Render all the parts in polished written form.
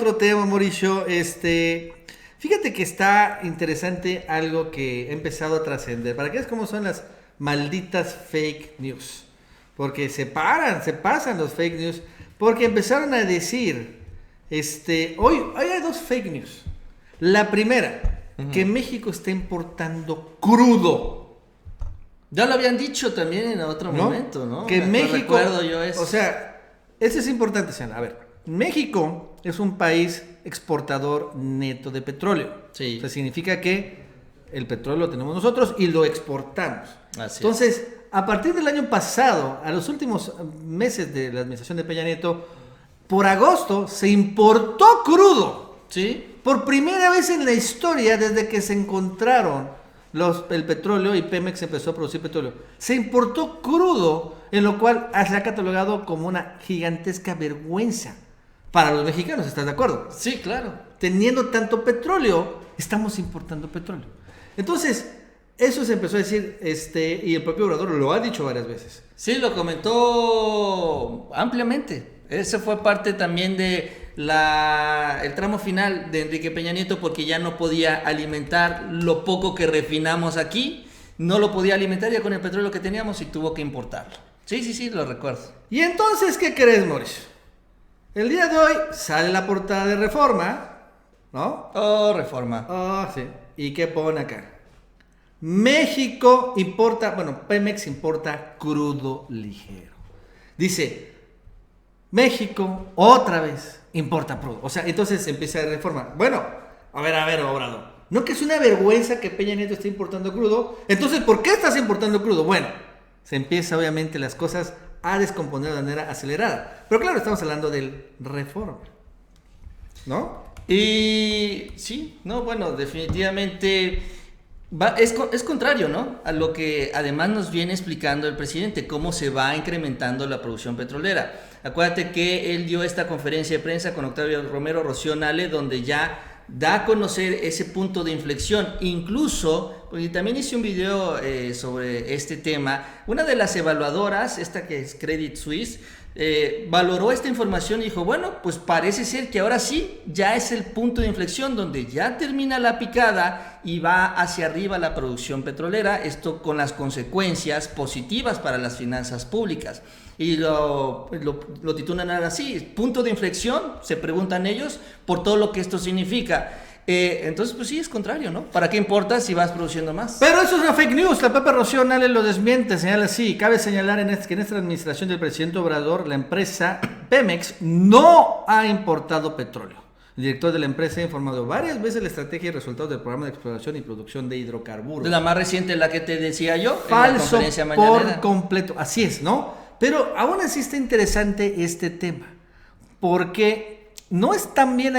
otro tema, Mauricio. Fíjate que está interesante algo que ha empezado a trascender. ¿Para qué es cómo son las malditas fake news? Porque se pasan los fake news. Porque empezaron a decir, hoy hay dos fake news. La primera, que México está importando crudo. Ya lo habían dicho también en otro momento, ¿no? Que México, recuerdo yo eso. O sea, eso es importante, señor. A ver, México es un país exportador neto de petróleo. Sí. O sea, significa que el petróleo lo tenemos nosotros y lo exportamos. Así Entonces, a partir del año pasado, a los últimos meses de la administración de Peña Nieto, por agosto se importó crudo. Sí. Por primera vez en la historia, desde que se encontraron el petróleo y Pemex empezó a producir petróleo, se importó crudo, en lo cual se ha catalogado como una gigantesca vergüenza para los mexicanos. ¿Estás de acuerdo? Sí, claro. Teniendo tanto petróleo, estamos importando petróleo. Entonces, eso se empezó a decir, y el propio Obrador lo ha dicho varias veces. Sí, lo comentó ampliamente. Ese fue parte también de el tramo final de Enrique Peña Nieto, porque ya no podía alimentar lo poco que refinamos aquí, no lo podía alimentar ya con el petróleo que teníamos y tuvo que importarlo. Sí, lo recuerdo. Y entonces, ¿qué crees, Mauricio? El día de hoy sale la portada de Reforma, ¿no? Oh, Reforma. Ah, sí. ¿Y qué pone acá? México importa, Pemex importa crudo ligero. Dice, México otra vez importa crudo. O sea, entonces empieza la Reforma. Bueno, a ver, Obrador. ¿No que es una vergüenza que Peña Nieto esté importando crudo? Entonces, ¿por qué estás importando crudo? Bueno, se empieza obviamente las cosas a descomponer de manera acelerada. Pero claro, estamos hablando del Reforma, ¿no? Y sí, no, bueno, definitivamente es contrario, ¿no? A lo que además nos viene explicando el presidente, cómo se va incrementando la producción petrolera. Acuérdate que él dio esta conferencia de prensa con Octavio Romero, Rocío Nale, donde ya da a conocer ese punto de inflexión. Incluso, porque también hice un video sobre este tema, una de las evaluadoras, esta que es Credit Suisse, valoró esta información y dijo, bueno, pues parece ser que ahora sí, ya es el punto de inflexión donde ya termina la picada y va hacia arriba la producción petrolera, esto con las consecuencias positivas para las finanzas públicas. Y lo titulan así, punto de inflexión, se preguntan ellos, por todo lo que esto significa. Entonces, pues sí, es contrario, ¿no? ¿Para qué importa si vas produciendo más? Pero eso es una fake news. La Pepe Rocío Nale lo desmiente, señala así. Cabe señalar que en esta administración del presidente Obrador, la empresa Pemex no ha importado petróleo. El director de la empresa ha informado varias veces la estrategia y resultados del programa de exploración y producción de hidrocarburos. De la más reciente, la que te decía yo, falso en la conferencia mañanera. Por completo. Así es, ¿no? Pero aún así está interesante este tema. Porque no es tan bien,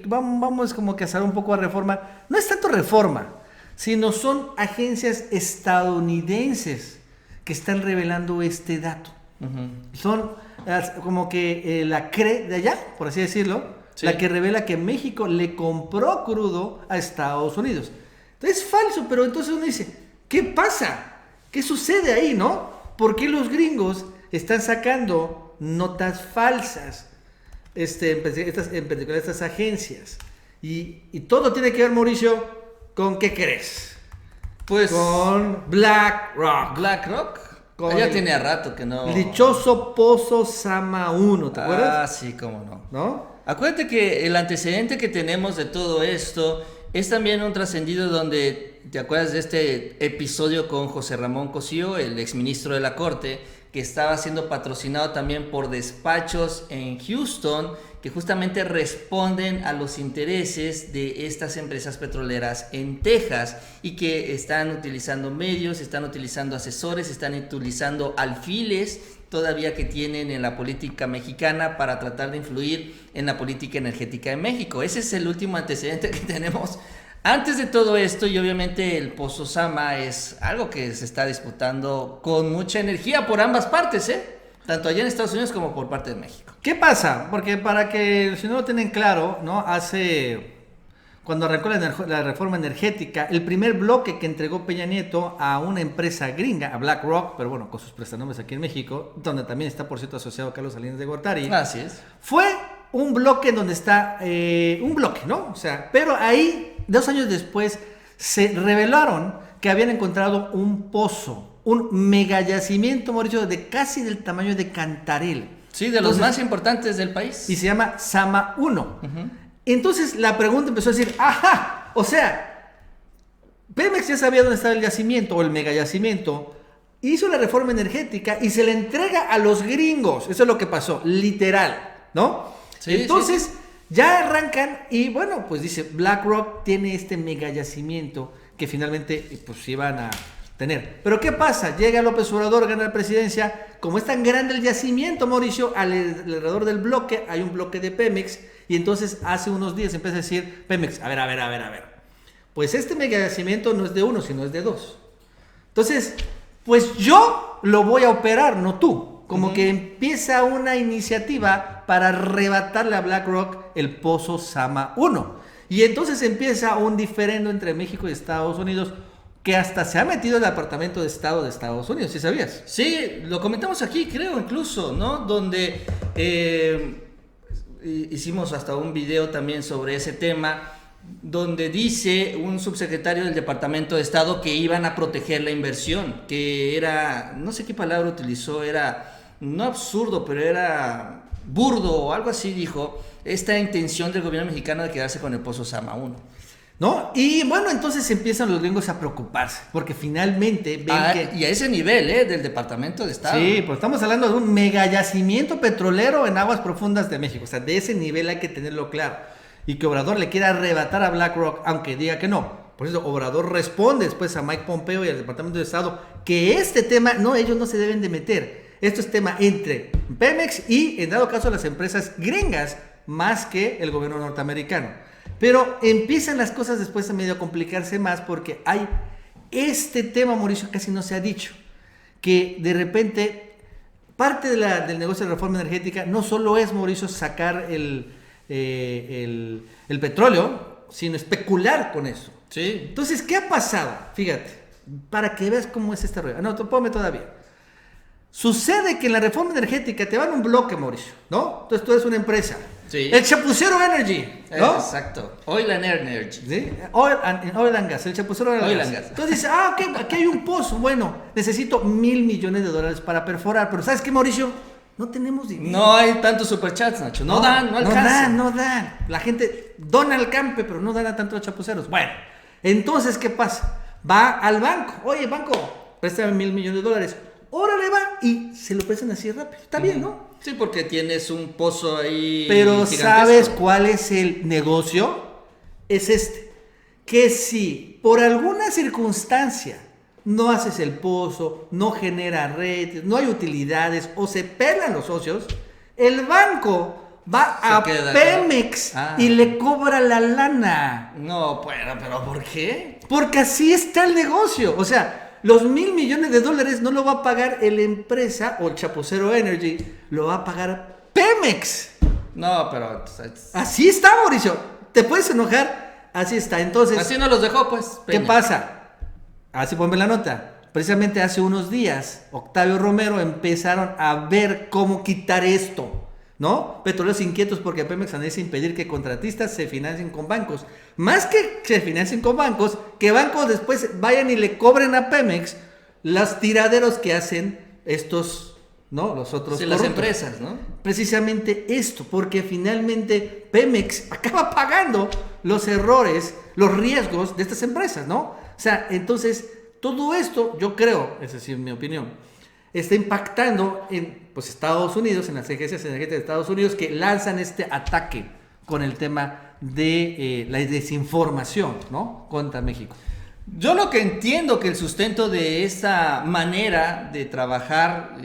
vamos como que hacer un poco a Reforma. No es tanto Reforma, sino son agencias estadounidenses que están revelando este dato. Uh-huh. Son como que la CRE de allá, por así decirlo, sí, la que revela que México le compró crudo a Estados Unidos. Entonces es falso, pero entonces uno dice, ¿qué pasa? ¿Qué sucede ahí, no? ¿Por qué los gringos están sacando notas falsas? En particular estas agencias. Y todo tiene que ver, Mauricio, ¿con qué crees? Pues con BlackRock. ¿BlackRock? Ya tenía rato que no. Dichoso Pozo Sama 1, ¿te acuerdas? Ah, sí, cómo no. Acuérdate que el antecedente que tenemos de todo esto es también un trascendido donde, ¿te acuerdas de este episodio con José Ramón Cosío, el exministro de la Corte, que estaba siendo patrocinado también por despachos en Houston, que justamente responden a los intereses de estas empresas petroleras en Texas y que están utilizando medios, están utilizando asesores, están utilizando alfiles todavía que tienen en la política mexicana para tratar de influir en la política energética de México? Ese es el último antecedente que tenemos. Antes de todo esto, y obviamente el Pozo Sama es algo que se está disputando con mucha energía por ambas partes, tanto allá en Estados Unidos como por parte de México. ¿Qué pasa? Porque para que, si no lo tienen claro, ¿no? Cuando arrancó la reforma energética, el primer bloque que entregó Peña Nieto a una empresa gringa, a BlackRock, pero bueno, con sus prestanombres aquí en México, donde también está, por cierto, asociado Carlos Salinas de Gortari. Así es. Fue un bloque en donde está, un bloque, ¿no? O sea, pero ahí, 2 años después, se revelaron que habían encontrado un pozo, un mega yacimiento, Mauricio, de casi del tamaño de Cantarell. Sí, de los más importantes del país. Y se llama Sama 1. Entonces la pregunta empezó a decir, ajá, o sea, Pemex ya sabía dónde estaba el yacimiento o el mega yacimiento, hizo la reforma energética y se le entrega a los gringos. Eso es lo que pasó, literal, ¿no? Sí, entonces sí. ya arrancan y bueno, pues dice, BlackRock tiene este mega yacimiento que finalmente pues iban a tener. Pero ¿qué pasa? Llega López Obrador, gana la presidencia, como es tan grande el yacimiento, Mauricio, alrededor del bloque hay un bloque de Pemex y entonces hace unos días empieza a decir Pemex, a ver, pues este mega yacimiento no es de uno, sino es de 2. Entonces, pues yo lo voy a operar, no tú. Como que empieza una iniciativa para arrebatarle a BlackRock el pozo Sama 1. Y entonces empieza un diferendo entre México y Estados Unidos que hasta se ha metido el Departamento de Estado de Estados Unidos, ¿sí sabías? Sí, lo comentamos aquí, creo, incluso, ¿no? Donde hicimos hasta un video también sobre ese tema, donde dice un subsecretario del Departamento de Estado que iban a proteger la inversión, que era, no sé qué palabra utilizó, era, no absurdo, pero era burdo o algo así, dijo, esta intención del gobierno mexicano de quedarse con el pozo Sama 1. ¿No? Y bueno, entonces empiezan los gringos a preocuparse, porque finalmente ven que... Y a ese nivel, del Departamento de Estado. Sí, pues estamos hablando de un mega yacimiento petrolero en aguas profundas de México, o sea, de ese nivel hay que tenerlo claro. Y que Obrador le quiera arrebatar a BlackRock, aunque diga que no. Por eso Obrador responde después a Mike Pompeo y al Departamento de Estado que este tema, no, ellos no se deben de meter. Esto es tema entre Pemex y, en dado caso, las empresas gringas, más que el gobierno norteamericano. Pero empiezan las cosas después a medio complicarse más porque hay este tema, Mauricio, casi no se ha dicho, que de repente parte del negocio de reforma energética no solo es, Mauricio, sacar el petróleo, sino especular con eso. Sí. Entonces, ¿qué ha pasado? Fíjate, para que veas cómo es este rollo. No, ponme todavía. Sucede que en la reforma energética te van un bloque, Mauricio, ¿no? Entonces tú eres una empresa. Sí. El Chapucero Energy, ¿no? Exacto. Oil and Energy. ¿Sí? Oil and Gas, el Chapucero Oil and Gas. Entonces dices, ok, aquí hay un pozo. Bueno, necesito $1,000 millones para perforar. Pero ¿sabes qué, Mauricio? No tenemos dinero. No hay tantos superchats, Nacho. No alcanzan. No dan. La gente dona al campe, pero no dan a tantos chapuceros. Bueno, entonces, ¿qué pasa? Va al banco. Oye, banco, préstame $1,000 millones. Órale, va. Y se lo prestan así rápido. Está bien, ¿no? Sí, porque tienes un pozo ahí Pero gigantesco. ¿sabes cuál es el negocio? Es este. Que si por alguna circunstancia no haces el pozo, no genera redes, no hay utilidades o se pelan los socios, el banco va a Pemex y le cobra la lana. No, pero ¿por qué? Porque así está el negocio. O sea, los $1,000 millones no lo va a pagar la empresa o el Chapucero Energy, lo va a pagar Pemex. No, pero... Así está, Mauricio. ¿Te puedes enojar? Así está. Entonces... Así nos los dejó, pues. Peña. ¿Qué pasa? Así ponme la nota. Precisamente hace unos días, Octavio Romero empezaron a ver cómo quitar esto, ¿no? Petroleros inquietos porque Pemex analiza impedir que contratistas se financien con bancos. Más que se financien con bancos, que bancos después vayan y le cobren a Pemex los tiraderos que hacen estos, ¿no? Los otros. Sí, las empresas, ¿no? Precisamente esto, porque finalmente Pemex acaba pagando los errores, los riesgos de estas empresas, ¿no? O sea, entonces, todo esto, yo creo, esa es mi opinión, está impactando en pues, Estados Unidos, en las agencias energéticas de Estados Unidos, que lanzan este ataque con el tema de la desinformación, ¿no? Contra México. Yo lo que entiendo que el sustento de esta manera de trabajar,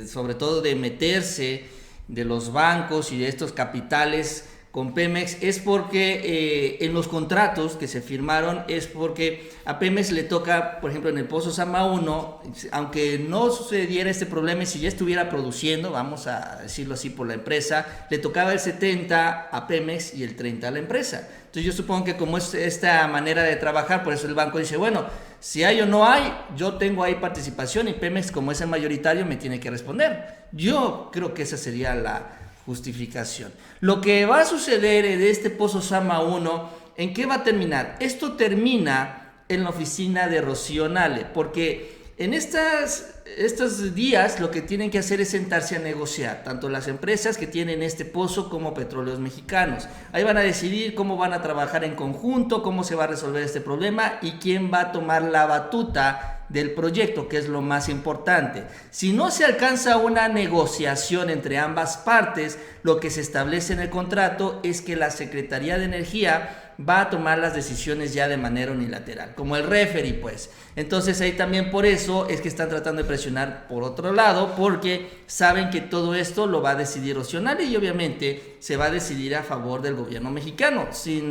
sobre todo de meterse de los bancos y de estos capitales con Pemex, es porque en los contratos que se firmaron es porque a Pemex le toca, por ejemplo, en el Pozo Sama 1, aunque no sucediera este problema y si ya estuviera produciendo, vamos a decirlo así por la empresa, le tocaba el 70 a Pemex y el 30 a la empresa. Entonces yo supongo que como es esta manera de trabajar, por eso el banco dice, bueno, si hay o no hay, yo tengo ahí participación y Pemex, como es el mayoritario, me tiene que responder. Yo creo que esa sería la justificación. Lo que va a suceder de este Pozo Zama 1, ¿en qué va a terminar? Esto termina en la oficina de Rocío Nale, porque en estos días lo que tienen que hacer es sentarse a negociar, tanto las empresas que tienen este pozo como Petróleos Mexicanos. Ahí van a decidir cómo van a trabajar en conjunto, cómo se va a resolver este problema y quién va a tomar la batuta del proyecto, que es lo más importante. Si no se alcanza una negociación entre ambas partes, lo que se establece en el contrato es que la Secretaría de Energía va a tomar las decisiones ya de manera unilateral, como el referee, pues. Entonces ahí también por eso es que están tratando de presionar por otro lado, porque saben que todo esto lo va a decidir Rocío Nale y obviamente se va a decidir a favor del gobierno mexicano, sin